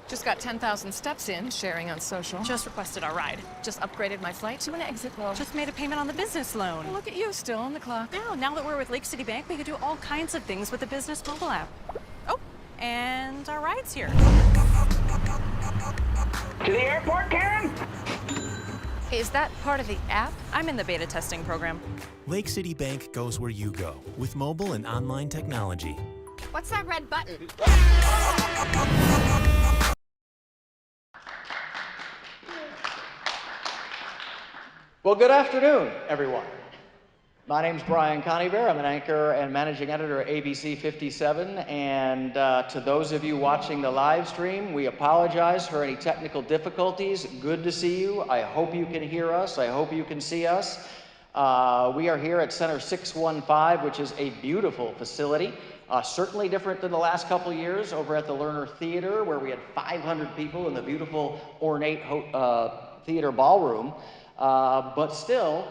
Just got 10,000 steps in, sharing on social. Just requested our ride. Just upgraded my flight to an exit row. Just made a payment on the business loan. Well, look at you, still on the clock. Now that we're with Lake City Bank, we could do all kinds of things with the business mobile app. Oh, and our ride's here. To the airport, Karen? Is that part of the app? I'm in the beta testing program. Lake City Bank goes where you go with mobile and online technology. What's that red button? Well, good afternoon, everyone. My name's Brian Conybeare. I'm an anchor and managing editor at ABC 57. And to those of you watching the live stream, we apologize for any technical difficulties. Good to see you. I hope you can hear us. I hope you can see us. We are here at Center 615, which is a beautiful facility. Certainly different than the last couple of years over at the Lerner Theater, where we had 500 people in the beautiful ornate theater ballroom. But still,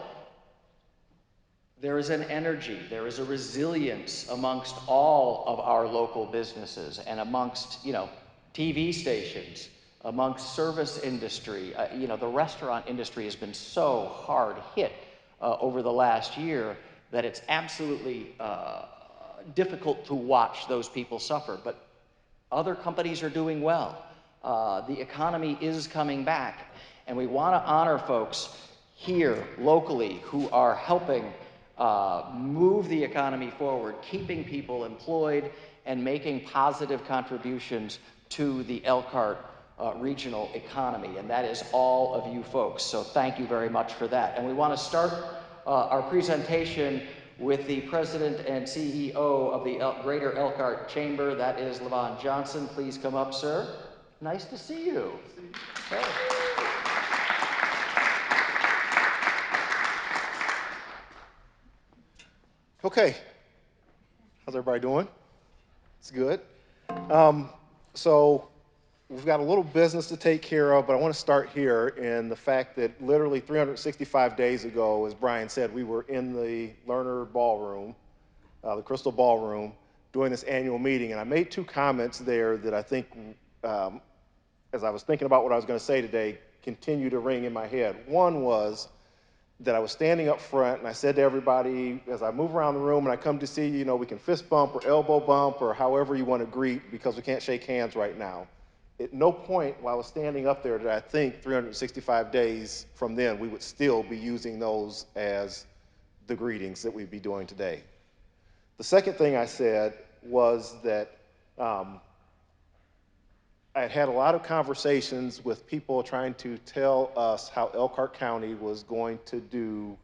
there is an energy, there is a resilience amongst all of our local businesses and amongst, TV stations, amongst service industry. The restaurant industry has been so hard hit over the last year that it's absolutely difficult to watch those people suffer. But other companies are doing well. The economy is coming back. And we want to honor folks here locally who are helping move the economy forward, keeping people employed, and making positive contributions to the Elkhart regional economy. And that is all of you folks. So thank you very much for that. And we want to start our presentation with the president and CEO of the Greater Elkhart Chamber. That is Levon Johnson. Please come up, sir. Nice to see you. Hey. Okay, how's everybody doing? It's good. So we've got a little business to take care of, but I want to start here in the fact that literally 365 days ago, as Brian said, we were in the Lerner Ballroom, the Crystal Ballroom, doing this annual meeting, and I made two comments there that I think, as I was thinking about what I was going to say today, continue to ring in my head. One was that I was standing up front and I said to everybody, as I move around the room and I come to see you, we can fist bump or elbow bump or however you want to greet because we can't shake hands right now. At no point while I was standing up there did I think 365 days from then we would still be using those as the greetings that we'd be doing today. The second thing I said was that I had a lot of conversations with people trying to tell us how Elkhart County was going to do,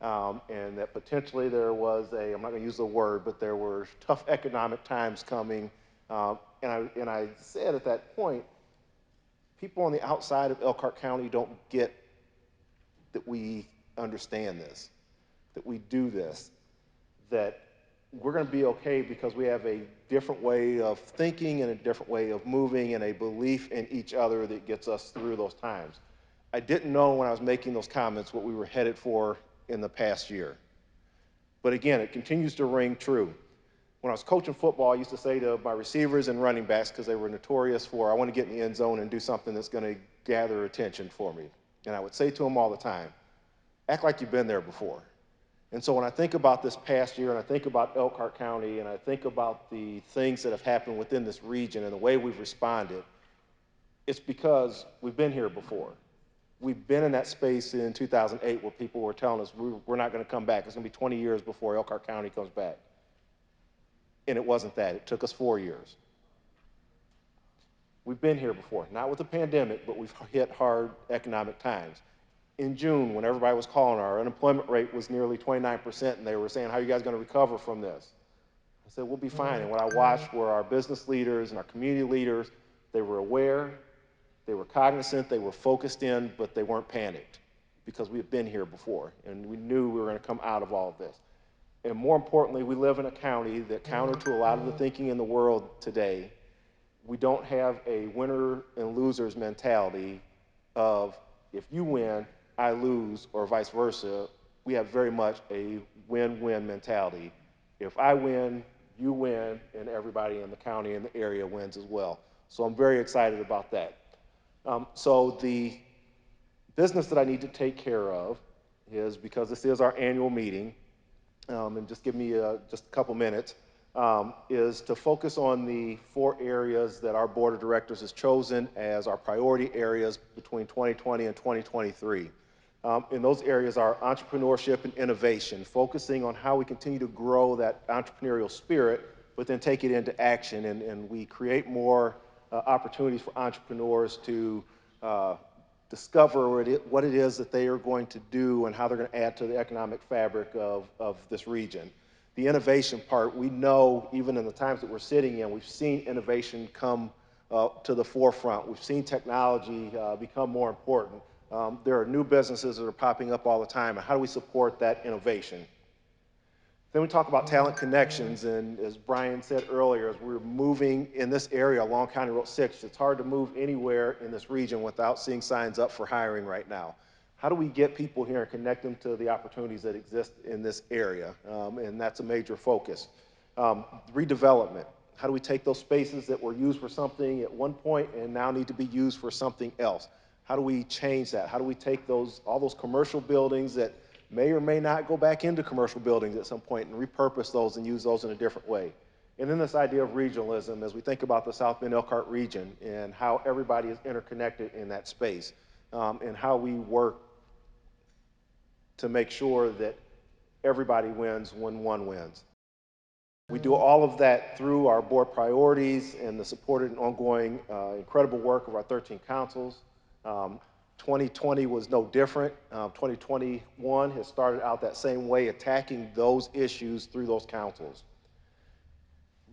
and that potentially there was I'm not going to use the word, but there were tough economic times coming. And I said at that point, people on the outside of Elkhart County don't get that we understand this, that we do this, that we're going to be okay because we have a different way of thinking and a different way of moving and a belief in each other that gets us through those times. I didn't know when I was making those comments what we were headed for in the past year. But again, it continues to ring true. When I was coaching football, I used to say to my receivers and running backs, because they were notorious for, I want to get in the end zone and do something that's going to gather attention for me. And I would say to them all the time, act like you've been there before. And so when I think about this past year and I think about Elkhart County and I think about the things that have happened within this region and the way we've responded, it's because we've been here before. We've been in that space in 2008 where people were telling us we're not going to come back. It's going to be 20 years before Elkhart County comes back. And it wasn't that. It took us 4 years. We've been here before, not with the pandemic, but we've hit hard economic times. In June, when everybody was calling, our unemployment rate was nearly 29%, and they were saying, how are you guys going to recover from this? I said, we'll be fine. And what I watched were our business leaders and our community leaders. They were aware, they were cognizant, they were focused in, but they weren't panicked because we had been here before, and we knew we were going to come out of all of this. And more importantly, we live in a county that, counter to a lot of the thinking in the world today, we don't have a winner and losers mentality of if you win, I lose, or vice versa. We have very much a win-win mentality. If I win, you win, and everybody in the county and the area wins as well. So I'm very excited about that. So the business that I need to take care of is, because this is our annual meeting, and just give me just a couple minutes, is to focus on the 4 areas that our board of directors has chosen as our priority areas between 2020 and 2023. And those areas are entrepreneurship and innovation, focusing on how we continue to grow that entrepreneurial spirit, but then take it into action, and we create more opportunities for entrepreneurs to discover what it is that they are going to do and how they're going to add to the economic fabric of this region. The innovation part, we know even in the times that we're sitting in, we've seen innovation come to the forefront. We've seen technology become more important. There are new businesses that are popping up all the time, and how do we support that innovation? Then we talk about talent connections, and as Brian said earlier, as we're moving in this area along County Road 6, it's hard to move anywhere in this region without seeing signs up for hiring right now. How do we get people here and connect them to the opportunities that exist in this area? And that's a major focus. Redevelopment. How do we take those spaces that were used for something at one point and now need to be used for something else? How do we change that? How do we take all those commercial buildings that may or may not go back into commercial buildings at some point and repurpose those and use those in a different way? And then this idea of regionalism, as we think about the South Bend Elkhart region and how everybody is interconnected in that space, and how we work to make sure that everybody wins when one wins. We do all of that through our board priorities and the supported and ongoing incredible work of our 13 councils. 2020 was no different. 2021 has started out that same way, attacking those issues through those councils.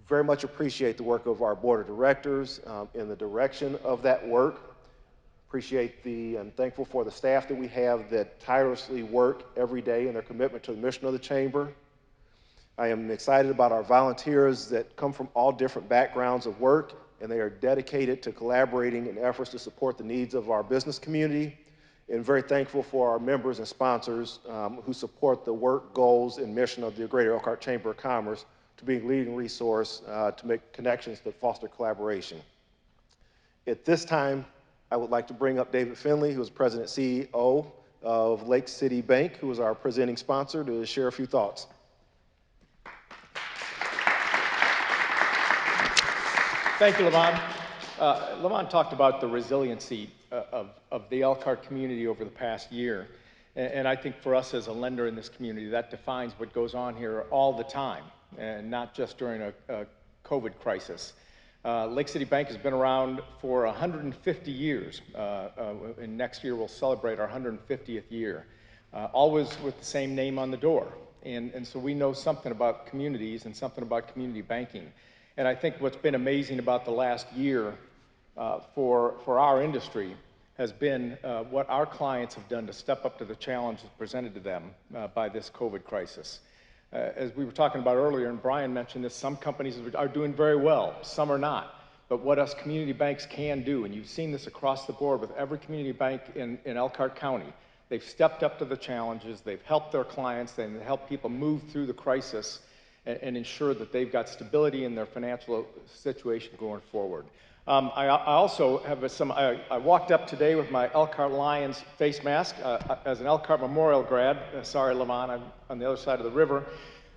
Very much appreciate the work of our board of directors in the direction of that work. Appreciate and thankful for the staff that we have that tirelessly work every day in their commitment to the mission of the chamber. I am excited about our volunteers that come from all different backgrounds of work, and they are dedicated to collaborating in efforts to support the needs of our business community, and very thankful for our members and sponsors who support the work, goals, and mission of the Greater Elkhart Chamber of Commerce to be a leading resource to make connections that foster collaboration. At this time, I would like to bring up David Findlay, who is President and CEO of Lake City Bank, who is our presenting sponsor, to share a few thoughts. Thank you, Levon. Levon talked about the resiliency of the Elkhart community over the past year. And I think for us as a lender in this community, that defines what goes on here all the time, and not just during a COVID crisis. Lake City Bank has been around for 150 years. And next year we'll celebrate our 150th year, always with the same name on the door. And so we know something about communities and something about community banking. And I think what's been amazing about the last year for our industry has been what our clients have done to step up to the challenges presented to them by this COVID crisis. As we were talking about earlier, and Brian mentioned this, some companies are doing very well, some are not. But what us community banks can do, and you've seen this across the board with every community bank in Elkhart County, they've stepped up to the challenges, they've helped their clients, they've helped people move through the crisis and ensure that they've got stability in their financial situation going forward. I also have I walked up today with my Elkhart Lions face mask as an Elkhart Memorial grad. Sorry, Levon, I'm on the other side of the river.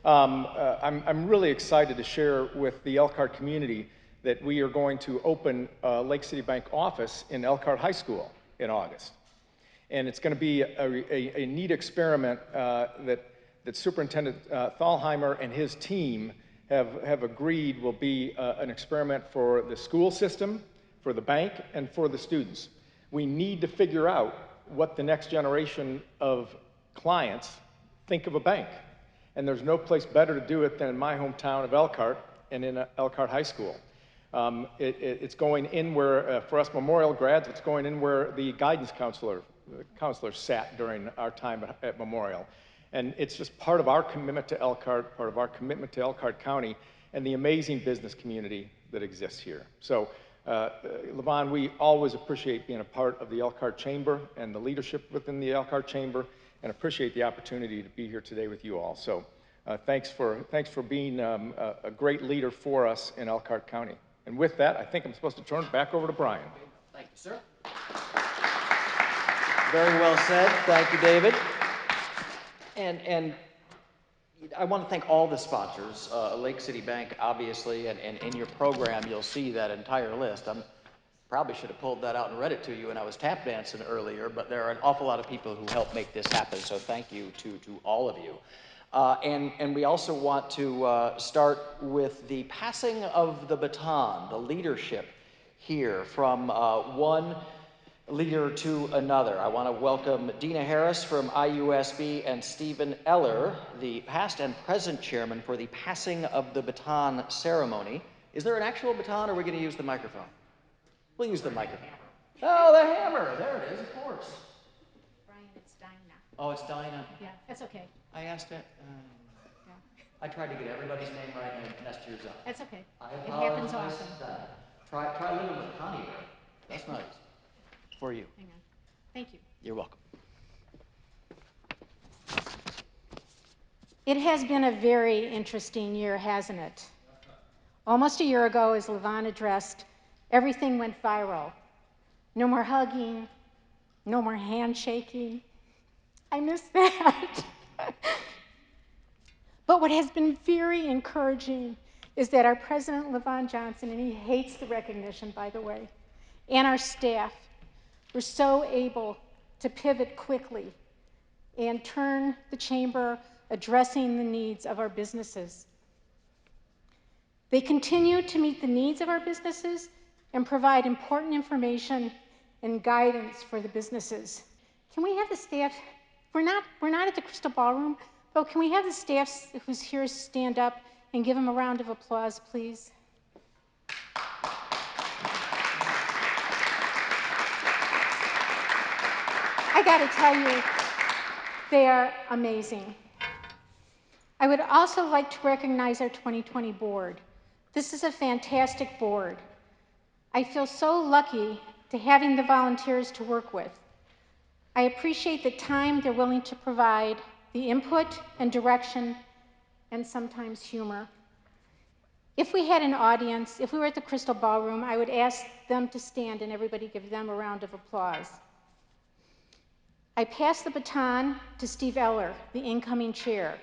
I'm really excited to share with the Elkhart community that we are going to open a Lake City Bank office in Elkhart High School in August. And it's going to be a neat experiment that Superintendent Thalheimer and his team have agreed will be an experiment for the school system, for the bank, and for the students. We need to figure out what the next generation of clients think of a bank. And there's no place better to do it than in my hometown of Elkhart and in Elkhart High School. It's going in where, for us Memorial grads, it's going in where the guidance counselors sat during our time at Memorial. And it's just part of our commitment to Elkhart, part of our commitment to Elkhart County, and the amazing business community that exists here. So, Levon, we always appreciate being a part of the Elkhart Chamber and the leadership within the Elkhart Chamber, and appreciate the opportunity to be here today with you all. So, thanks for being a great leader for us in Elkhart County. And with that, I think I'm supposed to turn it back over to Brian. Thank you, sir. Very well said. Thank you, David. And I want to thank all the sponsors, Lake City Bank, obviously, and in your program, you'll see that entire list. I probably should have pulled that out and read it to you when I was tap dancing earlier, but there are an awful lot of people who helped make this happen, so thank you to all of you. And we also want to start with the passing of the baton, the leadership here from one leader to another. I want to welcome Dina Harris from IUSB and Stephen Eller, the past and present chairman, for the passing of the baton ceremony. Is there an actual baton, or are we going to use the microphone? We'll use the microphone. Oh, the hammer. There it is, of course. Brian, it's Dinah. Oh, it's Dinah. Yeah, that's okay. I asked it. Yeah. I tried to get everybody's name right and I messed yours up. That's okay. I It happens apologize. often. Try living with Connie there. That's nice. For you. Hang on. Thank you. You're welcome. It has been a very interesting year, hasn't it? Almost a year ago, as Levon addressed, everything went viral. No more hugging, no more handshaking. I miss that. But what has been very encouraging is that our president, Levon Johnson, and he hates the recognition, by the way, and our staff were so able to pivot quickly and turn the chamber addressing the needs of our businesses. They continue to meet the needs of our businesses and provide important information and guidance for the businesses. Can we have the staff, we're not at the Crystal Ballroom, but can we have the staff who's here stand up and give them a round of applause, please? I gotta tell you, they are amazing. I would also like to recognize our 2020 board. This is a fantastic board. I feel so lucky to having the volunteers to work with. I appreciate the time they're willing to provide, the input and direction, and sometimes humor. If we had an audience, if we were at the Crystal Ballroom, I would ask them to stand and everybody give them a round of applause. I pass the baton to Steve Eller, the incoming chair.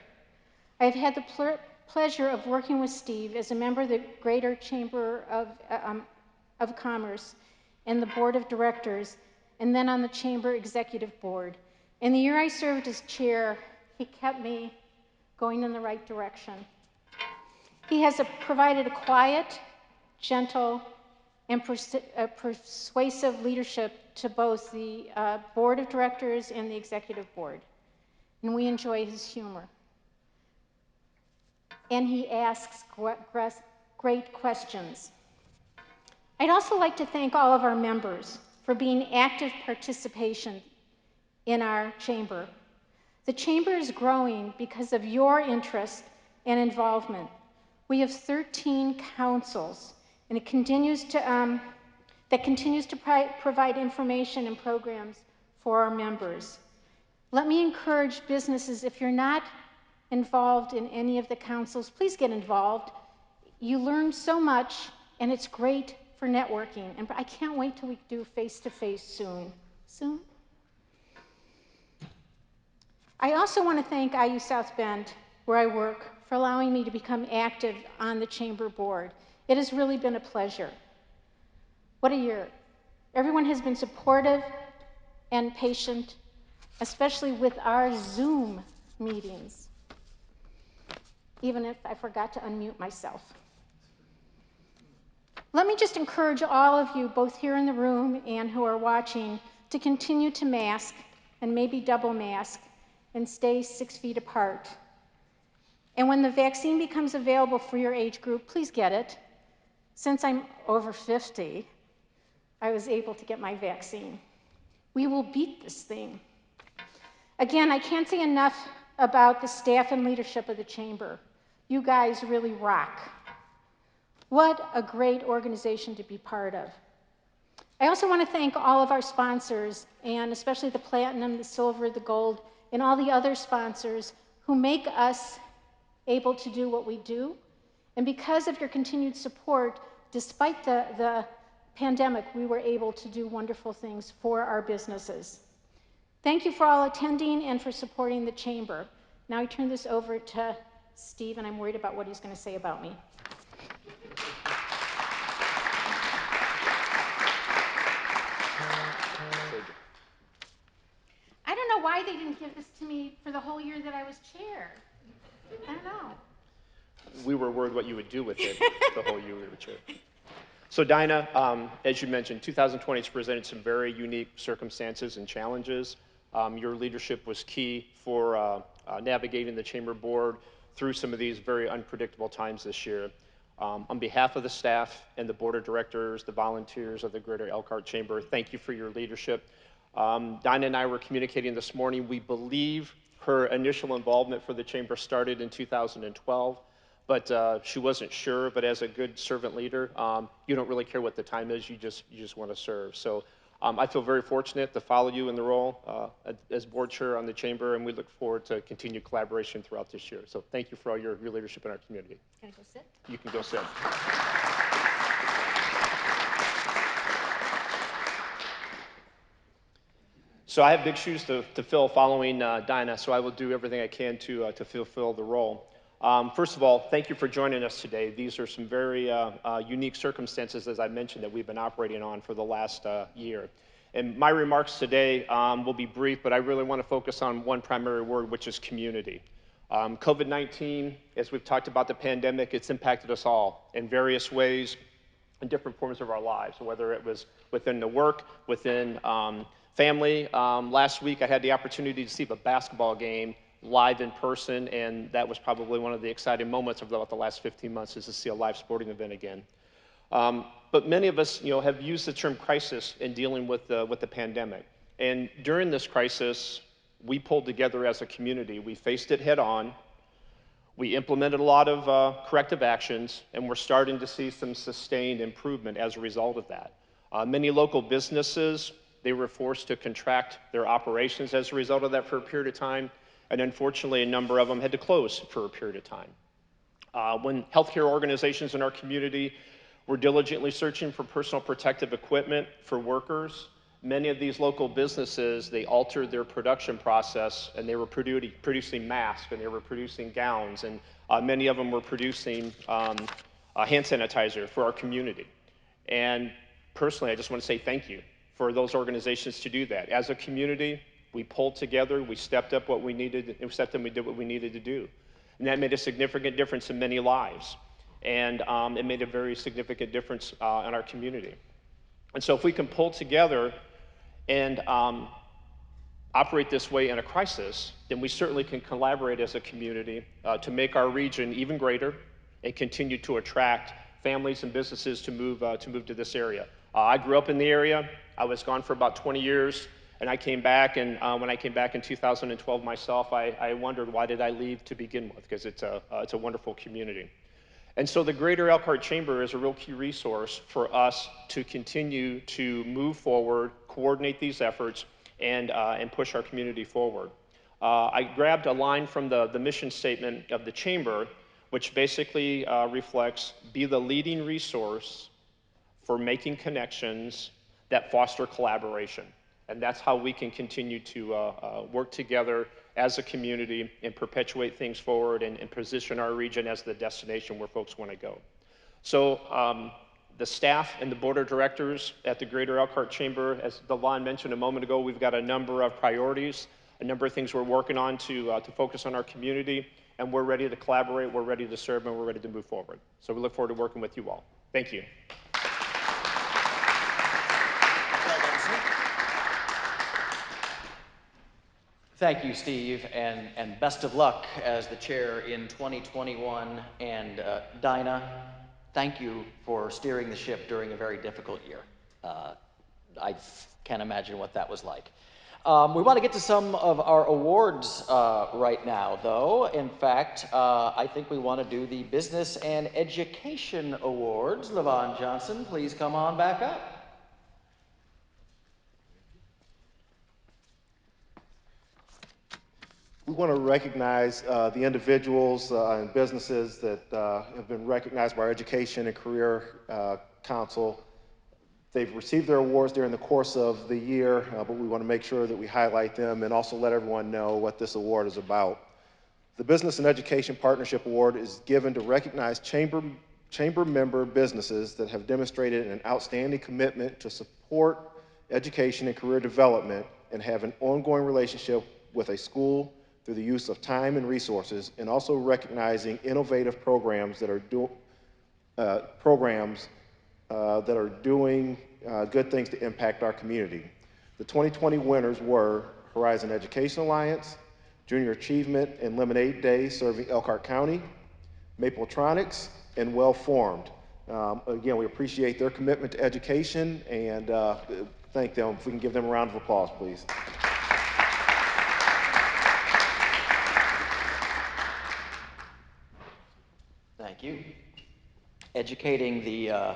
I've had the pleasure of working with Steve as a member of the Greater Chamber of Commerce and the Board of Directors, and then on the Chamber Executive Board. In the year I served as chair, he kept me going in the right direction. He has provided a quiet, gentle, and persuasive leadership to both the Board of Directors and the Executive Board. And we enjoy his humor. And he asks great questions. I'd also like to thank all of our members for being active participation in our chamber. The chamber is growing because of your interest and involvement. We have 13 councils, and it continues to, provide information and programs for our members. Let me encourage businesses, if you're not involved in any of the councils, please get involved. You learn so much, and it's great for networking. And I can't wait till we do face-to-face soon. Soon? I also want to thank IU South Bend, where I work, for allowing me to become active on the chamber board. It has really been a pleasure. What a year. Everyone has been supportive and patient, especially with our Zoom meetings, even if I forgot to unmute myself. Let me just encourage all of you, both here in the room and who are watching, to continue to mask and maybe double mask and stay 6 feet apart. And when the vaccine becomes available for your age group, please get it. Since I'm over 50, I was able to get my vaccine. We will beat this thing. Again, I can't say enough about the staff and leadership of the chamber. You guys really rock. What a great organization to be part of. I also want to thank all of our sponsors, and especially the platinum, the silver, the gold, and all the other sponsors who make us able to do what we do. And because of your continued support, despite the pandemic, we were able to do wonderful things for our businesses. Thank you for all attending and for supporting the Chamber. Now I turn this over to Steve, and I'm worried about what he's going to say about me. I don't know why they didn't give this to me for the whole year that I was chair. I don't know. We were worried what you would do with it the whole year we were chair. So Dinah, as you mentioned, 2020 has presented some very unique circumstances and challenges. Your leadership was key for navigating the Chamber Board through some of these very unpredictable times this year. On behalf of the staff and the Board of Directors, the volunteers of the Greater Elkhart Chamber, thank you for your leadership. Dinah and I were communicating this morning. We believe her initial involvement for the Chamber started in 2012. But she wasn't sure, but as a good servant leader, you don't really care what the time is, you just want to serve. So I feel very fortunate to follow you in the role as board chair on the Chamber, and we look forward to continued collaboration throughout this year. So thank you for all your leadership in our community. Can I go sit? You can go sit. So I have big shoes to fill following Dinah, so I will do everything I can to fulfill the role. First of all, thank you for joining us today. These are some very unique circumstances, as I mentioned, that we've been operating on for the last year. And my remarks today will be brief, but I really want to focus on one primary word, which is community. COVID-19, as we've talked about the pandemic, it's impacted us all in various ways, in different forms of our lives, whether it was within the work, within family. Last week, I had the opportunity to see a basketball game live in person, and that was probably one of the exciting moments of about the last 15 months, is to see a live sporting event again. But many of us, have used the term crisis in dealing with the pandemic. And during this crisis, we pulled together as a community. We faced it head on. We implemented a lot of corrective actions, and we're starting to see some sustained improvement as a result of that. Many local businesses, they were forced to contract their operations as a result of that for a period of time. And unfortunately, a number of them had to close for a period of time. When healthcare organizations in our community were diligently searching for personal protective equipment for workers, many of these local businesses, they altered their production process, and they were producing masks, and they were producing gowns, and many of them were producing hand sanitizer for our community. And personally, I just want to say thank you for those organizations to do that. As a community, we pulled together, we stepped up what we needed, and we did what we needed to do. And that made a significant difference in many lives. And it made a very significant difference in our community. And so if we can pull together and operate this way in a crisis, then we certainly can collaborate as a community to make our region even greater and continue to attract families and businesses to move to this area. I grew up in the area. I was gone for about 20 years. And I came back, and when I came back in 2012 myself, I wondered, why did I leave to begin with? Because it's a wonderful community. And so the Greater Elkhart Chamber is a real key resource for us to continue to move forward, coordinate these efforts, and push our community forward. I grabbed a line from the mission statement of the Chamber, which basically reflects, be the leading resource for making connections that foster collaboration. And that's how we can continue to work together as a community and perpetuate things forward and position our region as the destination where folks want to go. So the staff and the board of directors at the Greater Elkhart Chamber, as Delon mentioned a moment ago, we've got a number of priorities, a number of things we're working on to focus on our community, and we're ready to collaborate, we're ready to serve, and we're ready to move forward. So we look forward to working with you all. Thank you. Thank you, Steve, and best of luck as the chair in 2021. And Dinah, thank you for steering the ship during a very difficult year. I can't imagine what that was like. We want to get to some of our awards right now, though. In fact, I think we want to do the Business and Education Awards. LaVon Johnson, please come on back up. We want to recognize the individuals and businesses that have been recognized by our Education and Career Council. They've received their awards during the course of the year, but we want to make sure that we highlight them and also let everyone know what this award is about. The Business and Education Partnership Award is given to recognize chamber member businesses that have demonstrated an outstanding commitment to support education and career development and have an ongoing relationship with a school through the use of time and resources, and also recognizing innovative programs that are doing good things to impact our community. The 2020 winners were Horizon Education Alliance, Junior Achievement and Lemonade Day serving Elkhart County, Mapletronics, and Well Formed. Again, we appreciate their commitment to education and thank them. If we can give them a round of applause, please. Thank you. Educating the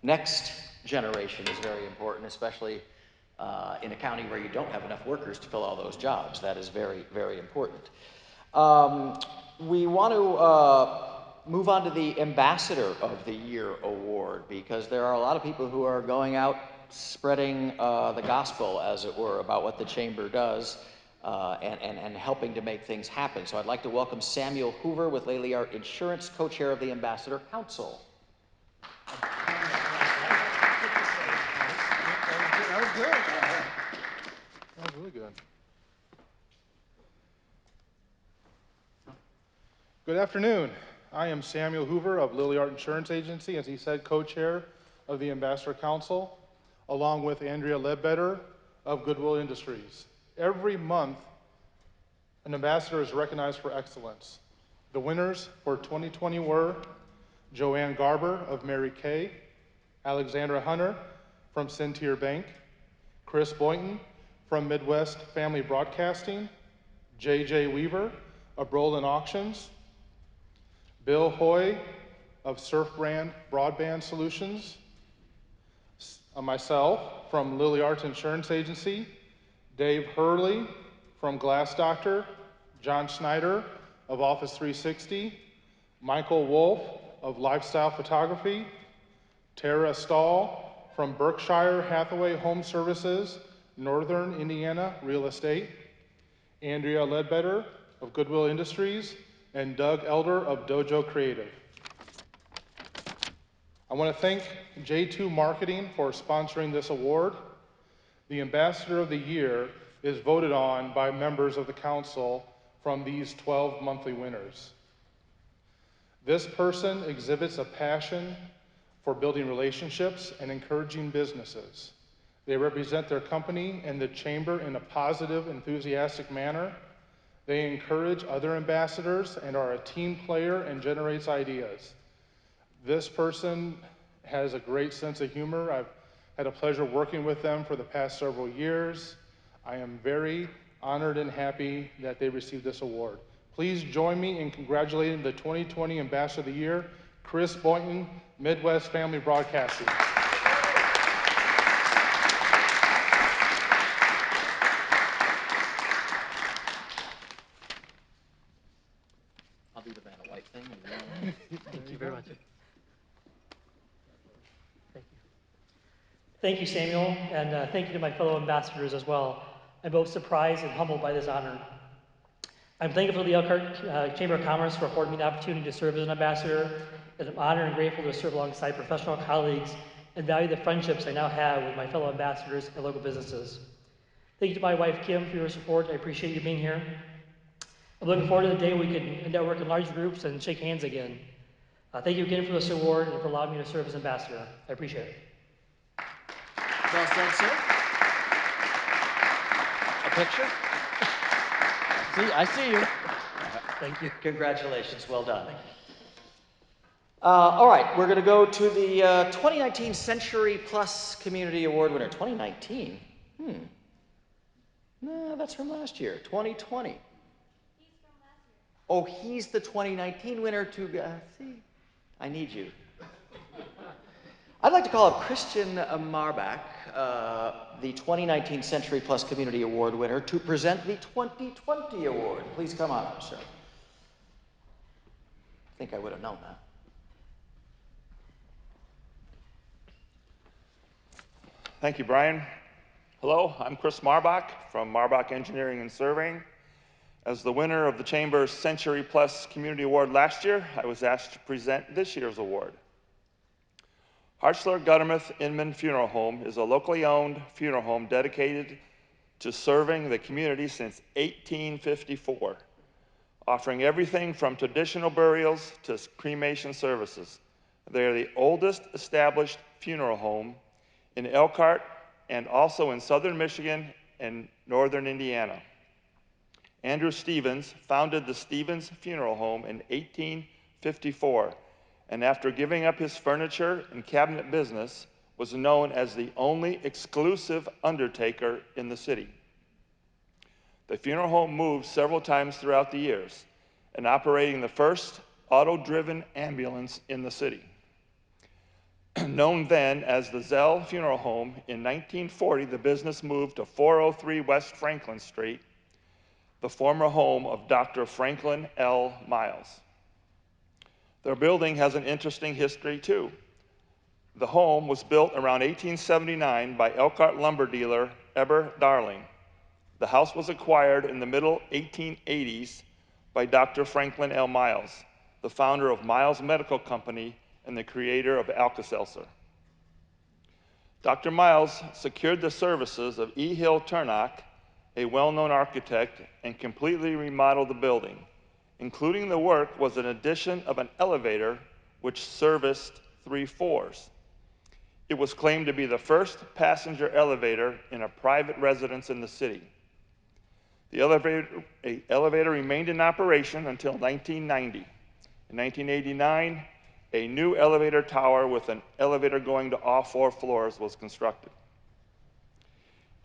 next generation is very important, especially in a county where you don't have enough workers to fill all those jobs. That is very, very important. We want to move on to the Ambassador of the Year award, because there are a lot of people who are going out spreading the gospel, as it were, about what the Chamber does and helping to make things happen. So I'd like to welcome Samuel Hoover with Elkhart Insurance, co-chair of the Ambassador Council. That was good. That was really good. Good afternoon. I am Samuel Hoover of Elkhart Insurance Agency, as he said, co-chair of the Ambassador Council, along with Andrea Ledbetter of Goodwill Industries. Every month, an ambassador is recognized for excellence. The winners for 2020 were Joanne Garber of Mary Kay, Alexandra Hunter from Centier Bank, Chris Boynton from Midwest Family Broadcasting, J.J. Weaver of Brolin Auctions, Bill Hoy of Surf Brand Broadband Solutions, myself from Elkhart Insurance Agency, Dave Hurley from Glass Doctor, John Schneider of Office 360, Michael Wolf of Lifestyle Photography, Tara Stahl from Berkshire Hathaway Home Services, Northern Indiana Real Estate, Andrea Ledbetter of Goodwill Industries, and Doug Elder of Dojo Creative. I want to thank J2 Marketing for sponsoring this award. The Ambassador of the Year is voted on by members of the council from these 12 monthly winners. This person exhibits a passion for building relationships and encouraging businesses. They represent their company and the chamber in a positive, enthusiastic manner. They encourage other ambassadors and are a team player and generates ideas. This person has a great sense of humor. I've had a pleasure working with them for the past several years. I am very honored and happy that they received this award. Please join me in congratulating the 2020 Ambassador of the Year, Chris Boynton, Midwest Family Broadcasting. I'll do the Vanna White thing. Thank you very much. Thank you. Thank you, Samuel, and thank you to my fellow ambassadors as well. I'm both surprised and humbled by this honor. I'm thankful to the Elkhart Chamber of Commerce for affording me the opportunity to serve as an ambassador, and I'm honored and grateful to serve alongside professional colleagues and value the friendships I now have with my fellow ambassadors and local businesses. Thank you to my wife, Kim, for your support. I appreciate you being here. I'm looking forward to the day we can network in large groups and shake hands again. Thank you again for this award and for allowing me to serve as ambassador. I appreciate it. Well said, sir. A picture? I see you. Thank you. Congratulations, well done. All right, we're going to go to the 2019 Century Plus Community Award winner. 2019? No, that's from last year. 2020. Oh, he's the 2019 winner too. See, I need you. I'd like to call up Christian Marbach, the 2019 Century Plus Community Award winner to present the 2020 award. Please come on up, sir. I think I would have known that. Thank you, Brian. Hello, I'm Chris Marbach from Marbach Engineering and Surveying. As the winner of the Chamber's Century Plus Community Award last year, I was asked to present this year's award. Hartzler Guttermouth Inman Funeral Home is a locally owned funeral home dedicated to serving the community since 1854, offering everything from traditional burials to cremation services. They are the oldest established funeral home in Elkhart and also in southern Michigan and northern Indiana. Andrew Stevens founded the Stevens Funeral Home in 1854, and after giving up his furniture and cabinet business, was known as the only exclusive undertaker in the city. The funeral home moved several times throughout the years, and operating the first auto-driven ambulance in the city. Known then as the Zell Funeral Home, in 1940 the business moved to 403 West Franklin Street, the former home of Dr. Franklin L. Miles. Their building has an interesting history too. The home was built around 1879 by Elkhart lumber dealer Eber Darling. The house was acquired in the middle 1880s by Dr. Franklin L. Miles, the founder of Miles Medical Company and the creator of Alka-Seltzer. Dr. Miles secured the services of E. Hill Turnock, a well-known architect, and completely remodeled the building. Including the work was an addition of an elevator which serviced 3 floors. It was claimed to be the first passenger elevator in a private residence in the city. The elevator remained in operation until 1990. In 1989, a new elevator tower with an elevator going to all 4 floors was constructed.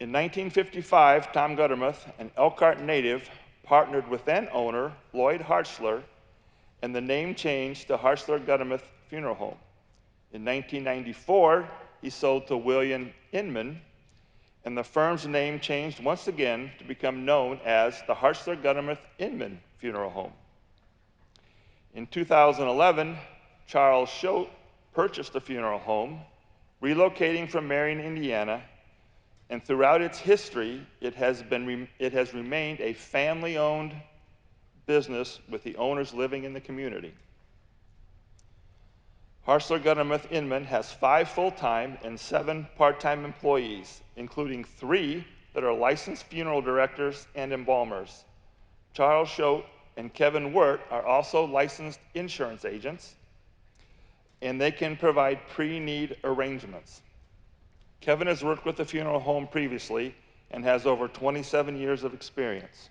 In 1955, Tom Guttermouth, an Elkhart native, partnered with then owner Lloyd Hartzler, and the name changed to Hartzler Guttermouth Funeral Home. In 1994, he sold to William Inman, and the firm's name changed once again to become known as the Hartzler Guttermouth Inman Funeral Home. In 2011, Charles Choate purchased the funeral home, relocating from Marion, Indiana, and throughout its history, it has remained a family-owned business with the owners living in the community. Hartzler Guttermouth Inman has 5 full-time and 7 part-time employees, including 3 that are licensed funeral directors and embalmers. Charles Choate and Kevin Wirt are also licensed insurance agents, and they can provide pre-need arrangements. Kevin has worked with the funeral home previously and has over 27 years of experience.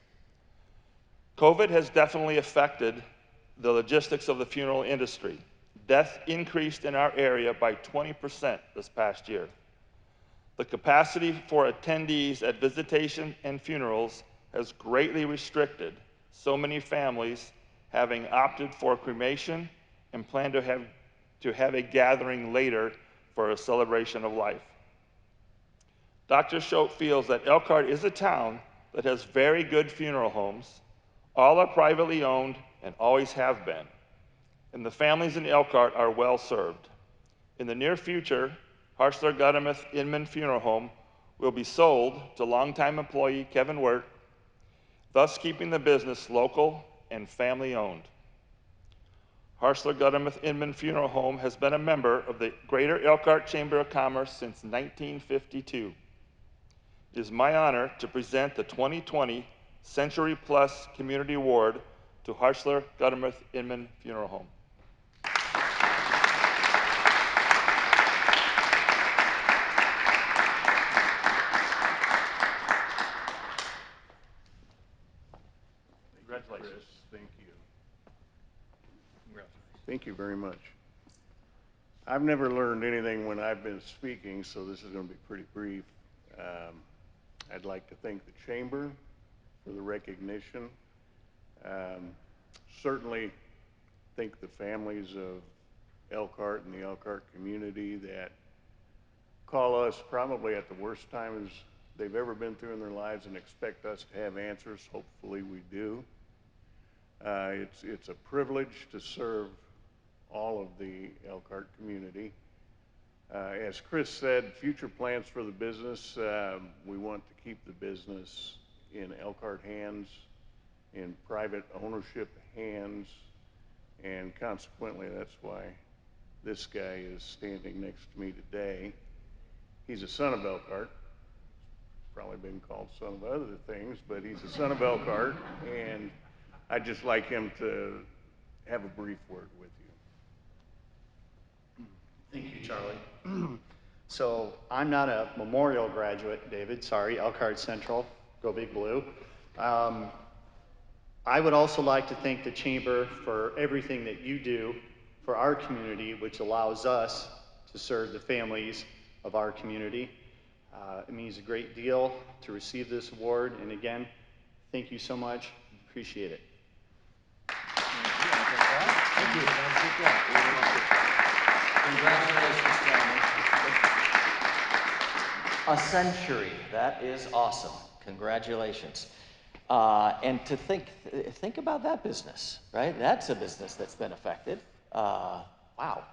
COVID has definitely affected the logistics of the funeral industry. Death increased in our area by 20% this past year. The capacity for attendees at visitation and funerals has greatly restricted so many families having opted for cremation and plan to have a gathering later for a celebration of life. Dr. Choate feels that Elkhart is a town that has very good funeral homes. All are privately owned and always have been, and the families in Elkhart are well served. In the near future, Hartzler Guttermouth Inman Funeral Home will be sold to longtime employee Kevin Wirt, thus keeping the business local and family-owned. Hartzler Guttermouth Inman Funeral Home has been a member of the Greater Elkhart Chamber of Commerce since 1952. It is my honor to present the 2020 Century Plus Community Award to Hartzler Guttermouth Inman Funeral Home. Congratulations. Chris, thank you. Thank you very much. I've never learned anything when I've been speaking, so this is going to be pretty brief. I'd like to thank the Chamber for the recognition. Certainly thank the families of Elkhart and the Elkhart community that call us probably at the worst times they've ever been through in their lives and expect us to have answers. Hopefully we do. It's a privilege to serve all of the Elkhart community. As Chris said, future plans for the business, we want to keep the business in Elkhart hands, in private ownership hands, and consequently that's why this guy is standing next to me today. He's a son of Elkhart. Probably been called son of other things, but he's a son of Elkhart, and I'd just like him to have a brief word with you. Thank you, Charlie. So I'm not a Memorial graduate, David, sorry, Elkhart Central, go Big Blue. I would also like to thank the Chamber for everything that you do for our community, which allows us to serve the families of our community. It means a great deal to receive this award, and again, thank you so much, appreciate it. Thank you. Congratulations, gentlemen. A century, that is awesome. Congratulations. And to think about that business, right? That's a business that's been affected. Wow.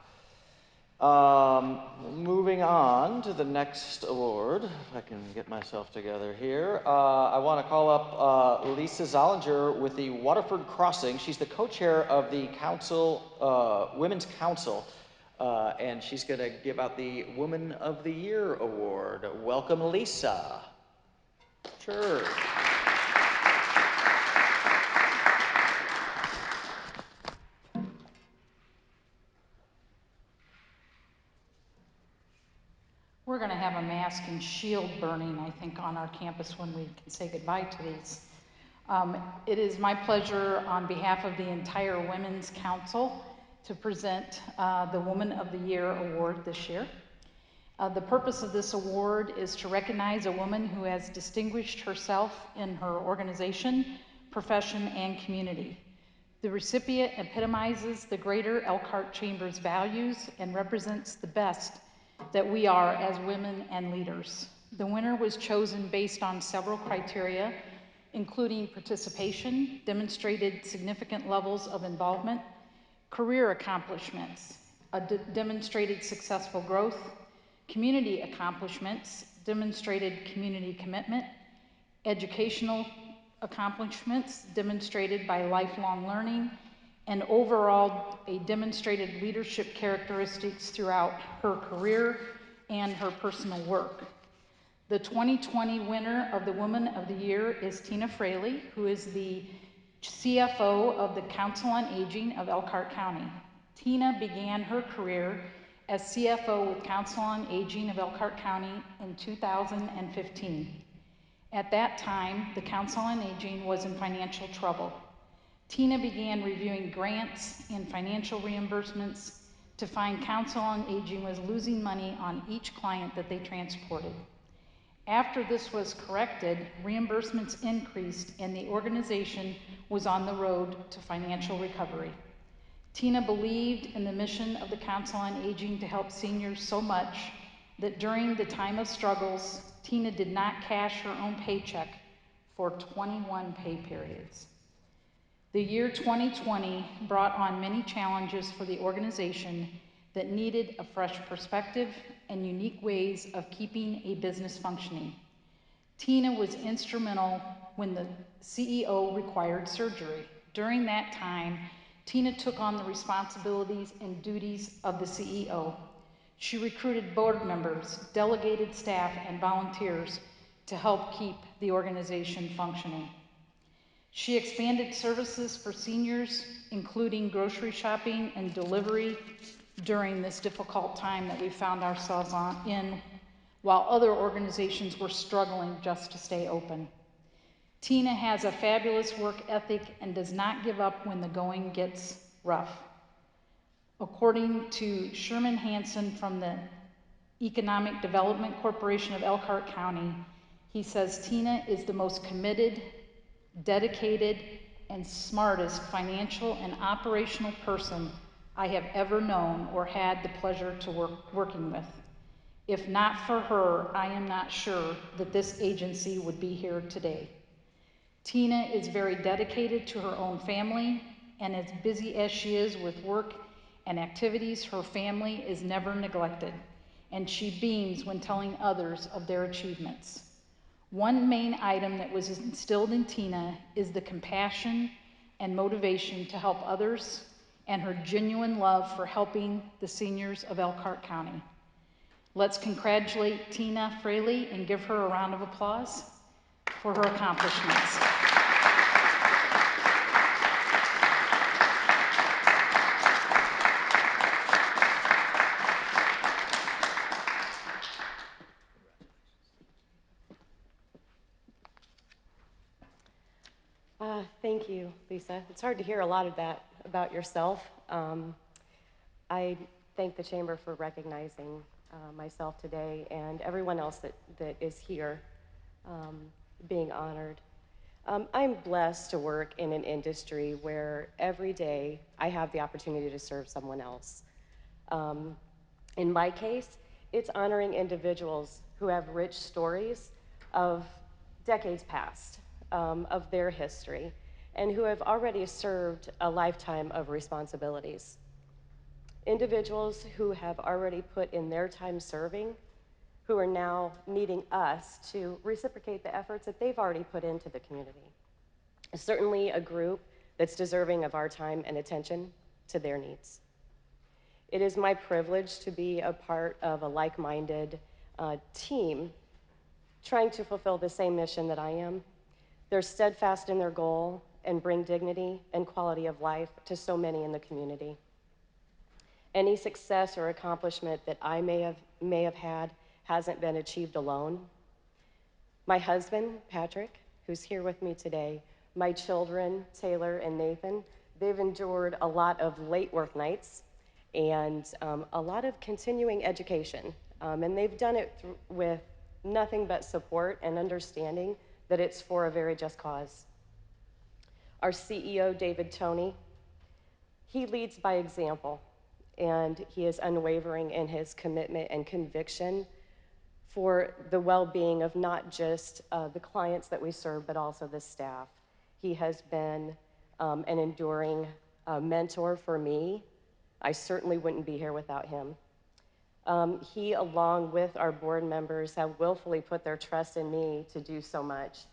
Moving on to the next award, if I can get myself together here. I want to call up Lisa Zollinger with the Waterford Crossing. She's the co-chair of the council, Women's Council, and she's going to give out the Woman of the Year award. Welcome, Lisa. Sure. We're going to have a mask and shield burning, I think, on our campus when we can say goodbye to these. It is my pleasure on behalf of the entire Women's Council to present the Woman of the Year award this year. The purpose of this award is to recognize a woman who has distinguished herself in her organization, profession, and community. The recipient epitomizes the greater Elkhart Chamber's values and represents the best that we are as women and leaders. The winner was chosen based on several criteria, including participation, demonstrated significant levels of involvement, career accomplishments, demonstrated successful growth, community accomplishments, demonstrated community commitment, educational accomplishments demonstrated by lifelong learning, and overall, a demonstrated leadership characteristics throughout her career and her personal work. The 2020 winner of the Woman of the Year is Tina Fraley, who is the CFO of the Council on Aging of Elkhart County. Tina began her career as CFO with Council on Aging of Elkhart County in 2015. At that time, the Council on Aging was in financial trouble. Tina began reviewing grants and financial reimbursements to find Council on Aging was losing money on each client that they transported. After this was corrected, reimbursements increased and the organization was on the road to financial recovery. Tina believed in the mission of the Council on Aging to help seniors so much that during the time of struggles, Tina did not cash her own paycheck for 21 pay periods. The year 2020 brought on many challenges for the organization that needed a fresh perspective and unique ways of keeping a business functioning. Tina was instrumental when the CEO required surgery. During that time, Tina took on the responsibilities and duties of the CEO. She recruited board members, delegated staff, and volunteers to help keep the organization functioning. She expanded services for seniors, including grocery shopping and delivery during this difficult time that we found ourselves in, while other organizations were struggling just to stay open. Tina has a fabulous work ethic and does not give up when the going gets rough. According to Sherman Hansen from the Economic Development Corporation of Elkhart County, he says Tina is the most committed, dedicated, and smartest financial and operational person I have ever known or had the pleasure to working with. If not for her, I am not sure that this agency would be here today. Tina is very dedicated to her own family, and as busy as she is with work and activities, her family is never neglected, and she beams when telling others of their achievements. One main item that was instilled in Tina is the compassion and motivation to help others and her genuine love for helping the seniors of Elkhart County. Let's congratulate Tina Fraley and give her a round of applause for her accomplishments. Thank you, Lisa. It's hard to hear a lot of that about yourself. I thank the Chamber for recognizing myself today and everyone else that is here being honored. I'm blessed to work in an industry where every day I have the opportunity to serve someone else. In my case, it's honoring individuals who have rich stories of decades past, of their history, and who have already served a lifetime of responsibilities. Individuals who have already put in their time serving, who are now needing us to reciprocate the efforts that they've already put into the community. Certainly a group that's deserving of our time and attention to their needs. It is my privilege to be a part of a like-minded team trying to fulfill the same mission that I am. They're steadfast in their goal and bring dignity and quality of life to so many in the community. Any success or accomplishment that I may have had hasn't been achieved alone. My husband, Patrick, who's here with me today, my children, Taylor and Nathan, they've endured a lot of late work nights and a lot of continuing education. And they've done it with nothing but support and understanding that it's for a very just cause. Our CEO, David Toney, he leads by example, and he is unwavering in his commitment and conviction for the well-being of not just the clients that we serve, but also the staff. He has been an enduring mentor for me. I certainly wouldn't be here without him. He, along with our board members, have willfully put their trust in me to do so much,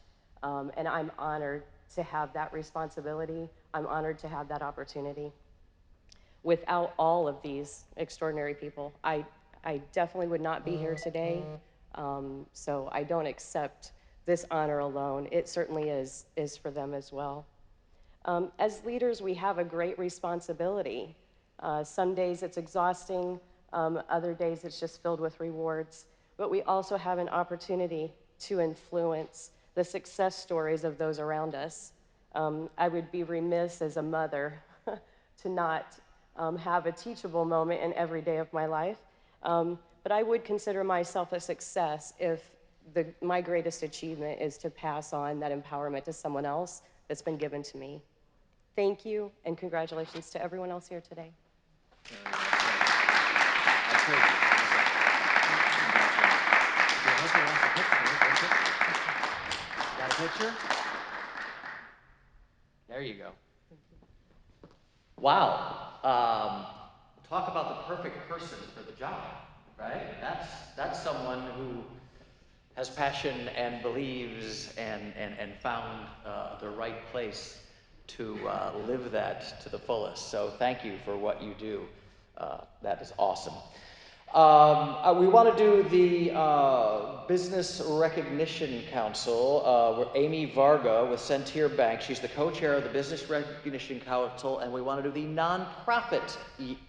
and I'm honored to have that responsibility. I'm honored to have that opportunity. Without all of these extraordinary people, I definitely would not be here today, so I don't accept this honor alone. It certainly is for them as well. As leaders, we have a great responsibility. Some days it's exhausting, other days it's just filled with rewards, but we also have an opportunity to influence the success stories of those around us. I would be remiss as a mother to not have a teachable moment in every day of my life, but I would consider myself a success if my greatest achievement is to pass on that empowerment to someone else that's been given to me. Thank you, and congratulations to everyone else here today. Got a picture? There you go. Wow. Talk about the perfect person for the job, right? That's someone who has passion and believes and found the right place to live that to the fullest. So thank you for what you do. That is awesome. We want to do the Business Recognition Council. We're Amy Varga with Centier Bank. She's the co-chair of the Business Recognition Council, and we want to do the Nonprofit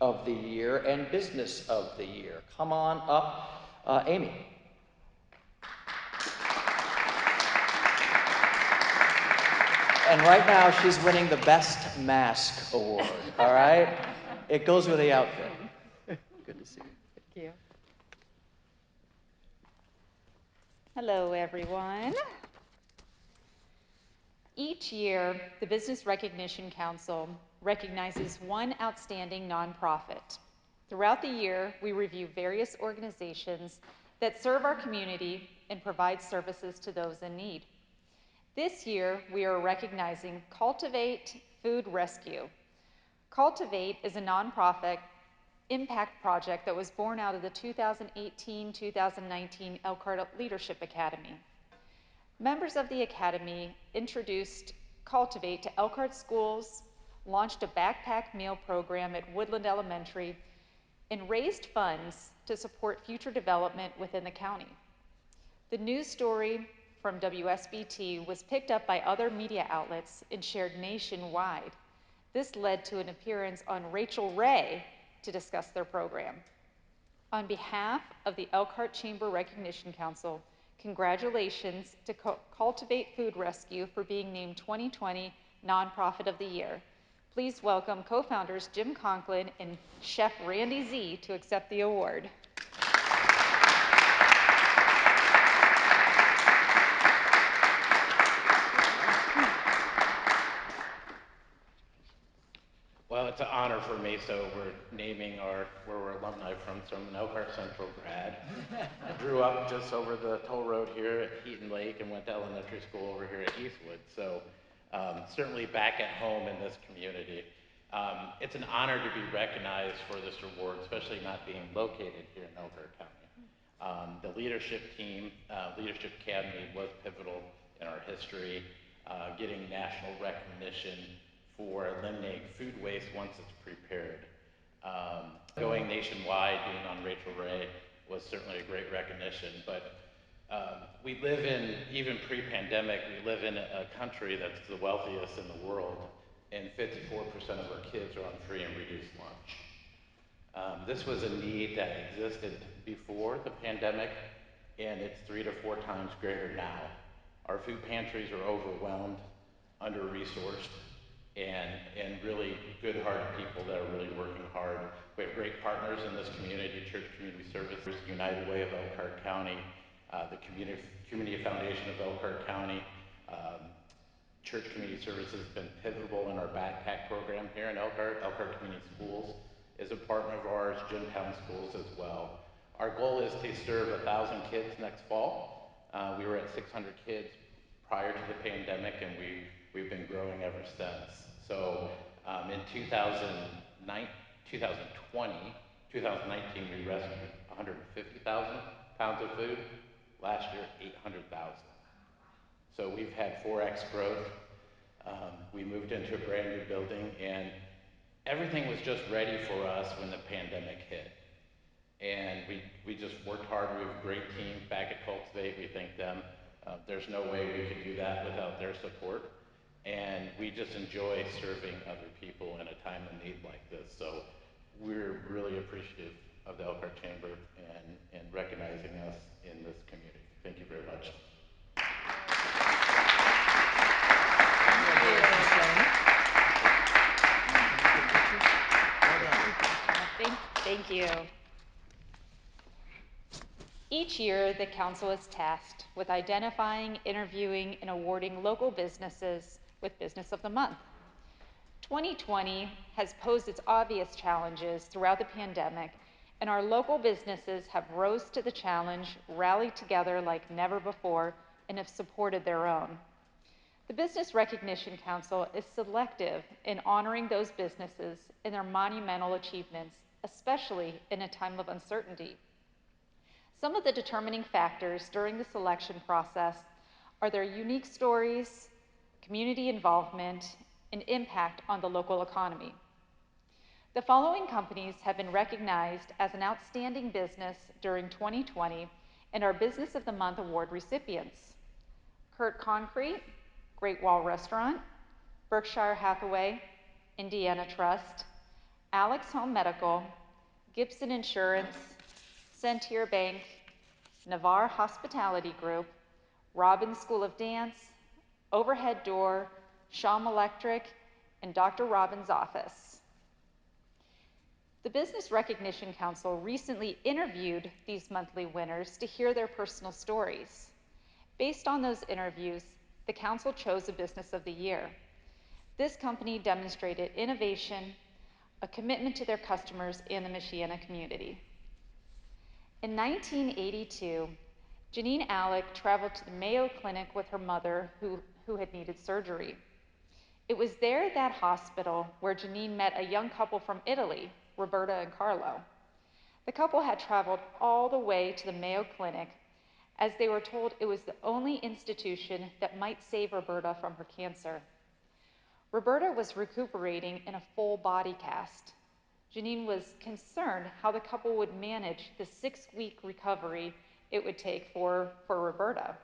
of the Year and Business of the Year. Come on up, Amy. And right now, she's winning the Best Mask Award, all right? It goes with the outfit. Good to see you. Thank you. Hello, everyone. Each year, the Business Recognition Council recognizes one outstanding nonprofit. Throughout the year, we review various organizations that serve our community and provide services to those in need. This year, we are recognizing Cultivate Food Rescue. Cultivate is a nonprofit impact project that was born out of the 2018-2019 Elkhart Leadership Academy. Members of the Academy introduced Cultivate to Elkhart schools, launched a backpack meal program at Woodland Elementary, and raised funds to support future development within the county. The news story from WSBT was picked up by other media outlets and shared nationwide. This led to an appearance on Rachel Ray to discuss their program. On behalf of the Elkhart Chamber Recognition Council, congratulations to Cultivate Food Rescue for being named 2020 Nonprofit of the Year. Please welcome co-founders Jim Conklin and Chef Randy Z to accept the award. Well, it's an honor for me, so we're naming where we're alumni from, so I'm an Elkhart Central grad. I grew up just over the toll road here at Heaton Lake and went to elementary school over here at Eastwood, so certainly back at home in this community. It's an honor to be recognized for this award, especially not being located here in Elkhart County. The leadership team, Leadership Academy was pivotal in our history, getting national recognition for eliminating food waste once it's prepared. Going nationwide, being on Rachel Ray, was certainly a great recognition, but we live in, even pre-pandemic, we live in a country that's the wealthiest in the world, and 54% of our kids are on free and reduced lunch. This was a need that existed before the pandemic, and it's 3 to 4 times greater now. Our food pantries are overwhelmed, under-resourced, and really good-hearted people that are really working hard. We have great partners in this community, Church Community Services, United Way of Elkhart County, the Community Foundation of Elkhart County. Church Community Services has been pivotal in our backpack program here in Elkhart. Elkhart Community Schools is a partner of ours, Jimtown Schools as well. Our goal is to serve 1,000 kids next fall. We were at 600 kids prior to the pandemic, and we've been growing ever since. So in 2019, we rescued 150,000 pounds of food. Last year, 800,000. So we've had 4x growth. We moved into a brand new building, and everything was just ready for us when the pandemic hit. And we just worked hard. We have a great team back at Cultivate. We thank them. There's no way we could do that without their support. And we just enjoy serving other people in a time of need like this. So we're really appreciative of the Elkhart Chamber and recognizing us in this community. Thank you very much. Thank you. Each year, the council is tasked with identifying, interviewing, and awarding local businesses with Business of the Month. 2020 has posed its obvious challenges throughout the pandemic, and our local businesses have rose to the challenge, rallied together like never before, and have supported their own. The Business Recognition Council is selective in honoring those businesses and their monumental achievements, especially in a time of uncertainty. Some of the determining factors during the selection process are their unique stories, community involvement, and impact on the local economy. The following companies have been recognized as an outstanding business during 2020 and are Business of the Month Award recipients: Kurt Concrete, Great Wall Restaurant, Berkshire Hathaway, Indiana Trust, Alex Home Medical, Gibson Insurance, Centier Bank, Navarre Hospitality Group, Robbins School of Dance, Overhead Door, Shawm Electric, and Dr. Robbins' Office. The Business Recognition Council recently interviewed these monthly winners to hear their personal stories. Based on those interviews, the council chose a Business of the Year. This company demonstrated innovation, a commitment to their customers and the Michiana community. In 1982, Janine Alec traveled to the Mayo Clinic with her mother who had needed surgery. It was there at that hospital where Janine met a young couple from Italy, Roberta and Carlo. The couple had traveled all the way to the Mayo Clinic as they were told it was the only institution that might save Roberta from her cancer. Roberta was recuperating in a full body cast. Janine was concerned how the couple would manage the 6-week recovery it would take for Roberta.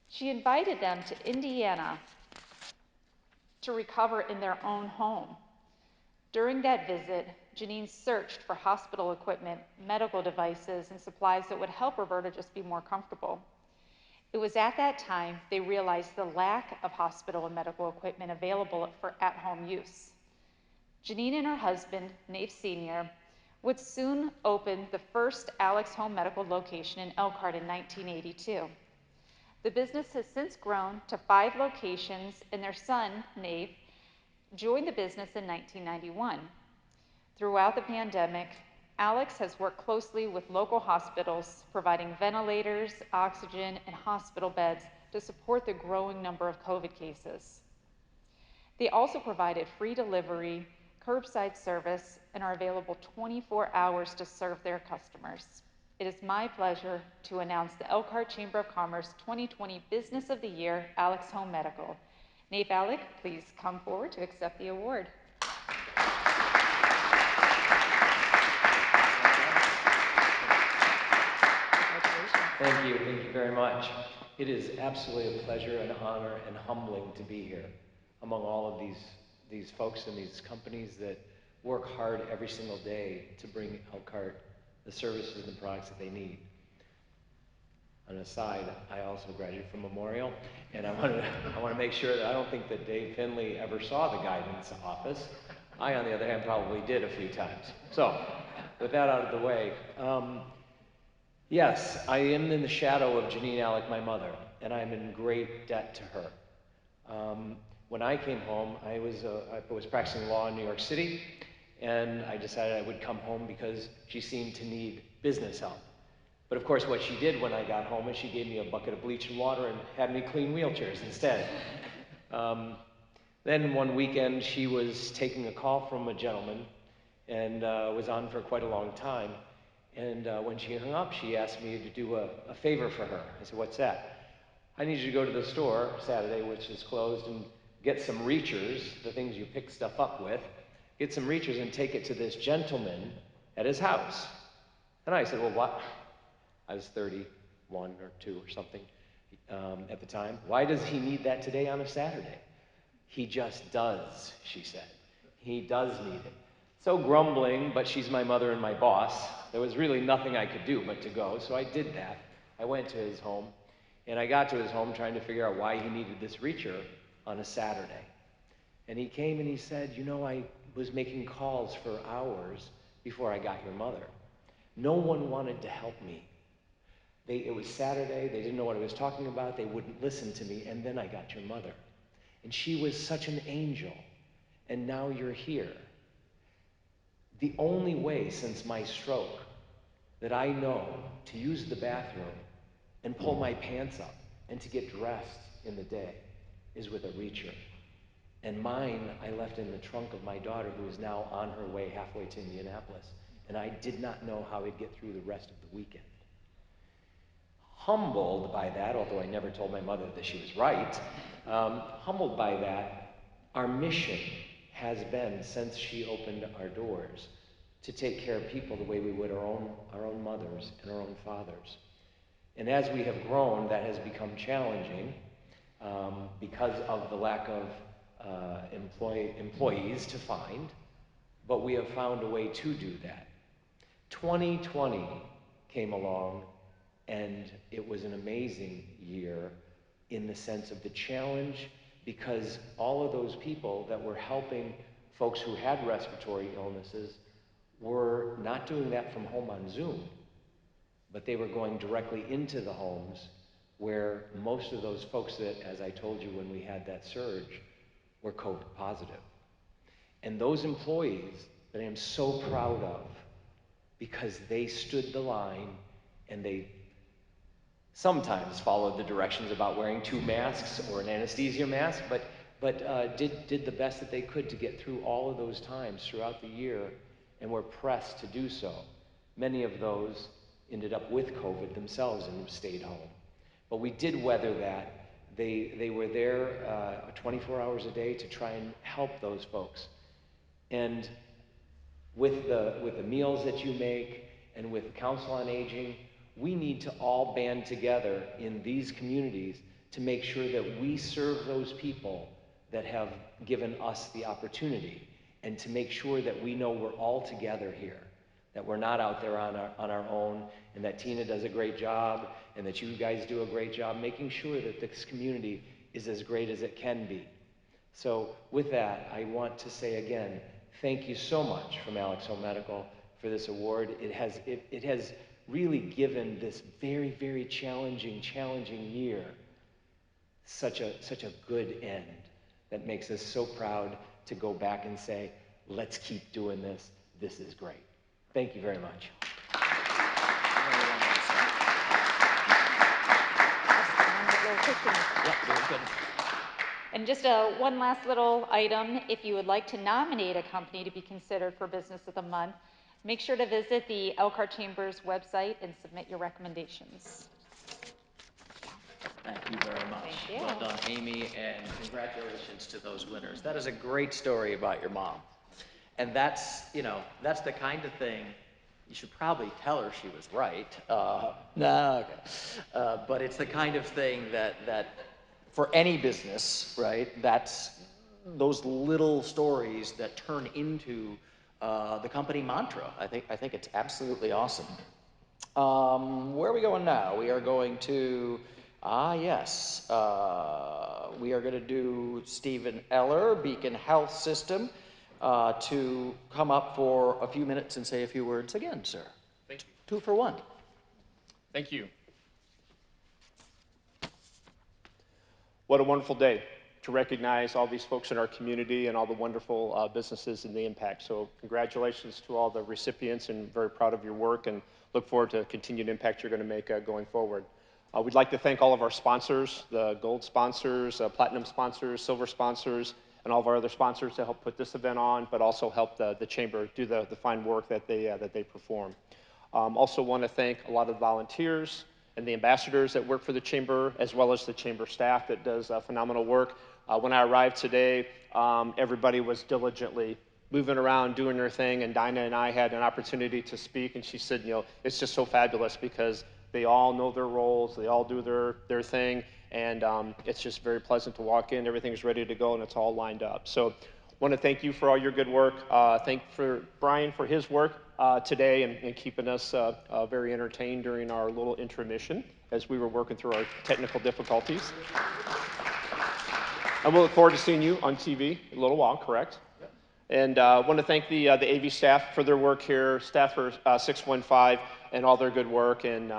She invited them to Indiana to recover in their own home. During that visit, Janine searched for hospital equipment, medical devices, and supplies that would help Roberta just be more comfortable. It was at that time they realized the lack of hospital and medical equipment available for at-home use. Janine and her husband, Nave Sr., would soon open the first Alex Home Medical location in Elkhart in 1982. The business has since grown to 5 locations, and their son, Nave, joined the business in 1991. Throughout the pandemic, Alex has worked closely with local hospitals, providing ventilators, oxygen, and hospital beds to support the growing number of COVID cases. They also provided free delivery, curbside service, and are available 24 hours to serve their customers. It is my pleasure to announce the Elkhart Chamber of Commerce 2020 Business of the Year, Alex Home Medical. Nave Alec, please come forward to accept the award. Thank you very much. It is absolutely a pleasure, an honor, and humbling to be here among all of these folks and these companies that work hard every single day to bring Elkhart the services and the products that they need. On an aside, I also graduated from Memorial, and I want to make sure that I don't think that Dave Findlay ever saw the guidance office. I, on the other hand, probably did a few times. So, with that out of the way, yes, I am in the shadow of Janine Alec, my mother, and I'm in great debt to her. When I came home, I was practicing law in New York City, and I decided I would come home because she seemed to need business help. But of course, what she did when I got home is she gave me a bucket of bleach and water and had me clean wheelchairs instead. Then one weekend, she was taking a call from a gentleman and was on for quite a long time. And when she hung up, she asked me to do a favor for her. I said, "What's that?" "I need you to go to the store Saturday, which is closed, and get some reachers, the things you pick stuff up with, get some reachers and take it to this gentleman at his house." And I said, "Well, what?" I was 31 or 2 or something at the time. "Why does he need that today on a Saturday?" "He just does," she said. "He does need it." So grumbling, but she's my mother and my boss, there was really nothing I could do but to go, so I did that. I went to his home, and I got to his home trying to figure out why he needed this reacher on a Saturday. And he came and he said, "You know, I was making calls for hours before I got your mother. No one wanted to help me. It was Saturday, they didn't know what I was talking about, they wouldn't listen to me, and then I got your mother. And she was such an angel, and now you're here. The only way since my stroke that I know to use the bathroom and pull my pants up and to get dressed in the day is with a reacher. And mine, I left in the trunk of my daughter, who is now on her way halfway to Indianapolis. And I did not know how I'd get through the rest of the weekend." Humbled by that, although I never told my mother that she was right, humbled by that, our mission has been, since she opened our doors, to take care of people the way we would our own mothers and our own fathers. And as we have grown, that has become challenging because of the lack of employees to find, but we have found a way to do that. 2020 came along, and it was an amazing year in the sense of the challenge, because all of those people that were helping folks who had respiratory illnesses were not doing that from home on Zoom, but they were going directly into the homes where most of those folks that, as I told you when we had that surge, were COVID positive. And those employees that I am so proud of because they stood the line and they sometimes followed the directions about wearing 2 masks or an anesthesia mask, but did the best that they could to get through all of those times throughout the year, and were pressed to do so. Many of those ended up with COVID themselves and stayed home. But we did weather that. They were there 24 hours a day to try and help those folks. And with the meals that you make and with the Council on Aging, we need to all band together in these communities to make sure that we serve those people that have given us the opportunity, and to make sure that we know we're all together here, that we're not out there on our own, and that Tina does a great job, and that you guys do a great job making sure that this community is as great as it can be. So with that, I want to say again, thank you so much from Alex Home Medical for this award. It has really given this very, very challenging year such a good end that makes us so proud to go back and say, let's keep doing this. This is great. Thank you very much. And just one last little item, if you would like to nominate a company to be considered for Business of the Month, make sure to visit the Elkhart Chamber's website and submit your recommendations. Thank you very much. Thank you. Well done, Amy, and congratulations to those winners. That is a great story about your mom. And that's the kind of thing, you should probably tell her she was right. No, okay. But it's the kind of thing that for any business, right, that's those little stories that turn into the company mantra. I think it's absolutely awesome. Where are we going now? We are going to, yes, we are going to do Stephen Eller, Beacon Health System, to come up for a few minutes and say a few words again, sir. Thank you. 2 for 1. Thank you. What a wonderful day to recognize all these folks in our community and all the wonderful businesses and the impact. So congratulations to all the recipients, and very proud of your work, and look forward to continued impact you're going to make going forward. We'd like to thank all of our sponsors, the gold sponsors, platinum sponsors, silver sponsors, and all of our other sponsors to help put this event on, but also help the Chamber do the fine work that they perform. Also want to thank a lot of the volunteers and the ambassadors that work for the Chamber, as well as the Chamber staff that does phenomenal work. When I arrived today, everybody was diligently moving around, doing their thing, and Dinah and I had an opportunity to speak, and she said, it's just so fabulous because they all know their roles, they all do their thing, and it's just very pleasant to walk in, everything's ready to go, and it's all lined up. So want to thank you for all your good work. Thank for Brian for his work today and keeping us very entertained during our little intermission as we were working through our technical difficulties. And we'll look forward to seeing you on TV in a little while, correct? And want to thank the AV staff for their work here, staff for 615, and all their good work, and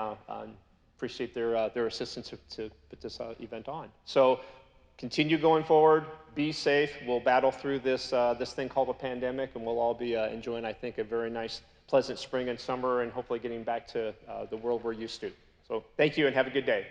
appreciate their assistance to put this event on. So continue going forward, be safe. We'll battle through this thing called a pandemic, and we'll all be enjoying, I think, a very nice, pleasant spring and summer, and hopefully getting back to the world we're used to. So thank you, and have a good day.